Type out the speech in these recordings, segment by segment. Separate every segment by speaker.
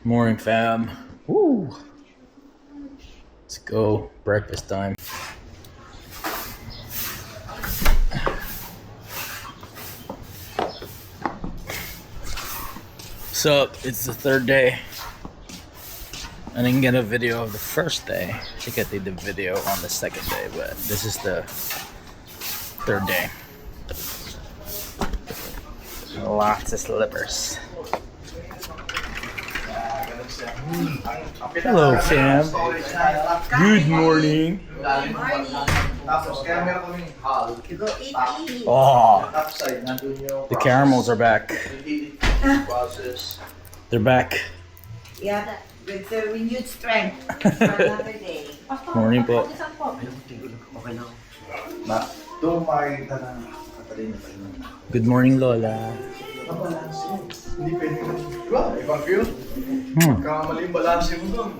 Speaker 1: Morning, fam. Woo. Let's go. Breakfast time. What's up? It's the third day. I didn't get a video of the first day. I think I did the video on the second day, but this is the third day. Lots of slippers. Hello, fam. Good morning. Oh, the caramels are back. They're back.
Speaker 2: Yeah, with the renewed strength for another day.
Speaker 1: Morning po. Good morning, Lola.
Speaker 3: Hindi pwede na. Diba? Ibang view. Kamali yung balanse mo doon.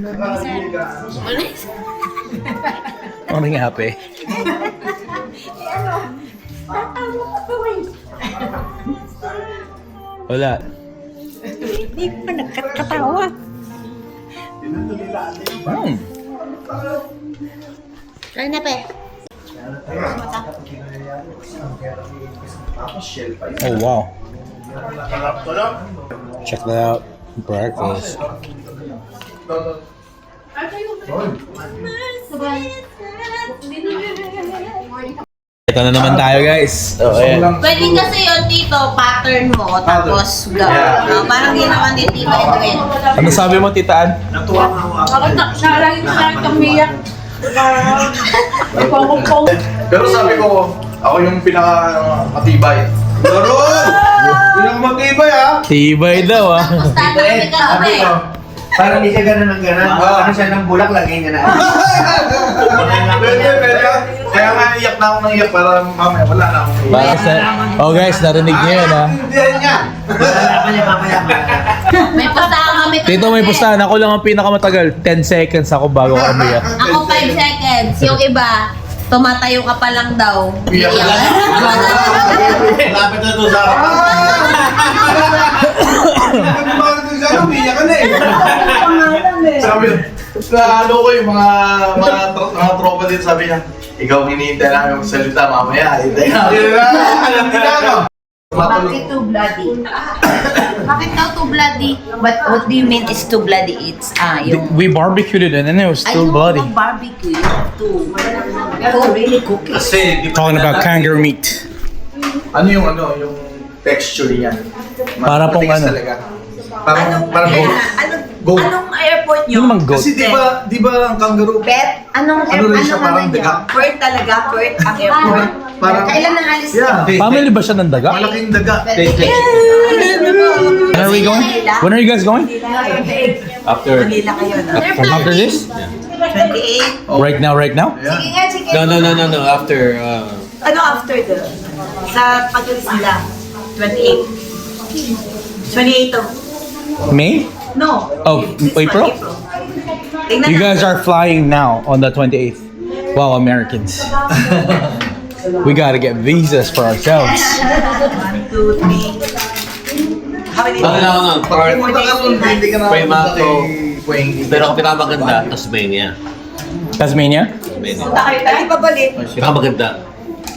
Speaker 3: Nakakabili ka.
Speaker 1: Morning, happy. Wala.
Speaker 2: Hindi pa nagkatawa. Try na, pe.
Speaker 1: Oh, wow. Check that out. Breakfast. Ito na naman tayo, guys. Oh, ayan.
Speaker 2: Pwede kasi yun, Tito, pattern mo, tapos parang ginawa ni Tito Edwin.
Speaker 1: Ano sabi mo, Titaan?
Speaker 3: Pero sabi ko, ako yung pinaka-matibay. Daron! Pinaka-matibay ha?
Speaker 1: Tibay daw, ah.
Speaker 2: Tapos tatanggapin ka pa eh.
Speaker 4: Parang hindi siya ganun ng ganun. Ano siya ng bulak, lagay niya na.
Speaker 3: Pwede. Kaya nga iyak na ako ng iyak para mamaya wala na akong
Speaker 1: Oh, guys, narinig niyo yun, ah.
Speaker 3: Hindi niya.
Speaker 4: Wala niya mamaya.
Speaker 2: May pustahan kami.
Speaker 1: Tito, may pustahan. Ako lang ang pinakamatagal. 10 seconds ako bago ako umiyak.
Speaker 2: Ako 5 seconds. Yung iba, tumatayo ka pa lang daw.
Speaker 3: Iyak na. Lapit na ito sa akin. Bakit ito sa akin? Umiyak ka na eh. Sabi, sa ano ko yung mga tropa dito sabi niya, ikaw hinihintay namin magsalita mamaya. Hintay namin.
Speaker 2: Bakit too bloody? Bakit daw too bloody? What do you mean is too bloody? It's yung...
Speaker 1: We barbecued it and then it was still bloody.
Speaker 2: I know barbecue. You have to really cook it.
Speaker 3: Kasi, di ba,
Speaker 1: Talking about kangaroo meat.
Speaker 3: ano yung texture niya?
Speaker 1: Para pong
Speaker 3: Matigas
Speaker 1: ano?
Speaker 3: talaga. Parang goat.
Speaker 2: Anong airport nyo?
Speaker 1: Ano naman goat?
Speaker 3: Kasi di ba ang kangaroo?
Speaker 2: Bet? Anong
Speaker 3: Ano rin siya, parang
Speaker 2: ano
Speaker 3: daga?
Speaker 2: niya? Perth talaga, Perth ang airport.
Speaker 3: Parang-
Speaker 2: Kailan nang alis
Speaker 3: Yeah.
Speaker 1: Family ba siya ng daga?
Speaker 3: Malaking daga.
Speaker 1: When are we going? When are you guys going? After
Speaker 2: Manila kayo, no?
Speaker 1: after this?
Speaker 2: 28.
Speaker 1: Right now, right now?
Speaker 3: Yeah.
Speaker 2: Sige nga, sige.
Speaker 5: No. After,
Speaker 2: Ano after the? Sa pag-alis nila, 28. 28 of...
Speaker 1: May?
Speaker 2: No.
Speaker 1: Oh,
Speaker 2: This one,
Speaker 1: April?
Speaker 2: Tingnan
Speaker 1: You guys
Speaker 2: natin.
Speaker 1: are flying now on the 28th. Wow, Americans. We gotta get visas for ourselves.
Speaker 2: 1, 2, 3. How many days?
Speaker 5: no. Part,
Speaker 3: Pumunta ka ron, hindi ka na
Speaker 5: Primato.
Speaker 3: Puwing.
Speaker 5: pero ang pinakamaganda, Tasmania.
Speaker 1: Tasmania?
Speaker 5: Tasmania.
Speaker 2: Punta kayo tayo pabalik.
Speaker 5: Pinakamaganda.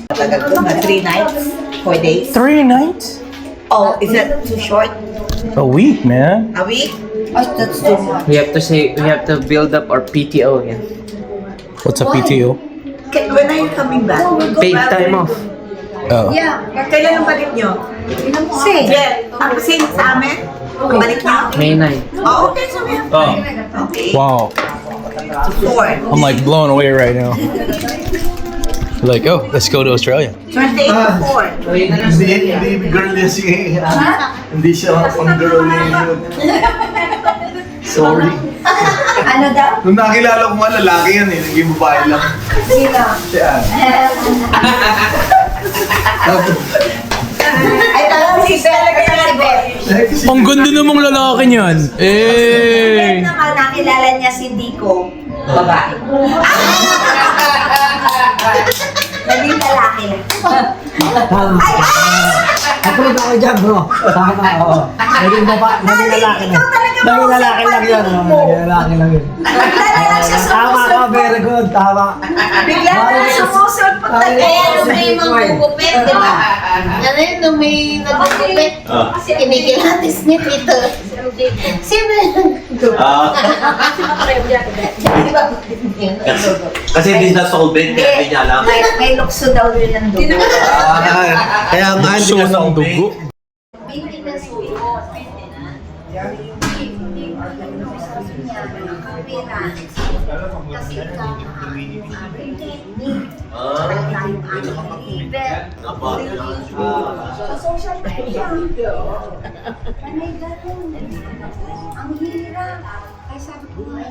Speaker 2: Tagal ko na 3 nights, 4 days.
Speaker 1: 3 nights?
Speaker 2: Oh, is that too short?
Speaker 1: A week, man.
Speaker 2: A week? Oh, that's too much.
Speaker 6: We have to build up our PTO again.
Speaker 1: What's a PTO?
Speaker 2: When are you coming back?
Speaker 6: Paid time off.
Speaker 1: Oh.
Speaker 2: Yeah. Kailan ang balik nyo? Same. Yeah. Same sa amin? Balik nyo?
Speaker 6: May 9.
Speaker 2: Oh, okay. So we have time. Okay.
Speaker 1: Wow.
Speaker 2: 4.
Speaker 1: I'm like blown away right now. Like, oh, let's go to Australia.
Speaker 2: 28 to 4.
Speaker 3: Hindi girly si... Hindi siya pang girly yun. Sorry.
Speaker 2: Ano daw?
Speaker 3: Nung nakilala ko nga lalaki yan eh, naging babae lang.
Speaker 2: Sino?
Speaker 3: Siya.
Speaker 2: Ay, talagang si Beth. Talaga si Beth.
Speaker 1: Ang ganda namang lalaki niyan.
Speaker 2: Si
Speaker 1: Eh.
Speaker 2: Beth naman, nakilala niya si Dico. Babae. Naging lalaki. Ay!
Speaker 7: Approve ako dyan, bro. Tama, oo. Naging lalaki lang. Naging lalaki lang yun. Naging lalaki lang yun.
Speaker 2: Naglalala siya sa
Speaker 7: Tama ka, very good. Tama.
Speaker 2: Bigla na sumusunod pag kaya nung may magugupit, di ba? Ano yun, nung may nagugupit, kinikilatis ni Tito. Sino yun? Di ba?
Speaker 5: Kasi hindi na solvent, kaya hindi niya alam.
Speaker 2: May lukso daw yun ng dugo.
Speaker 5: Kaya nga hindi
Speaker 1: Show
Speaker 5: na
Speaker 1: ng
Speaker 5: solvent.
Speaker 1: dugo.
Speaker 2: Maintenance po. Hindi sabi niya, kapira. Kasi ikaw yung aking technique. Tayong aking liver. Sa social media. Panay ganun. Ang hirap. Kaya sabi ko nga,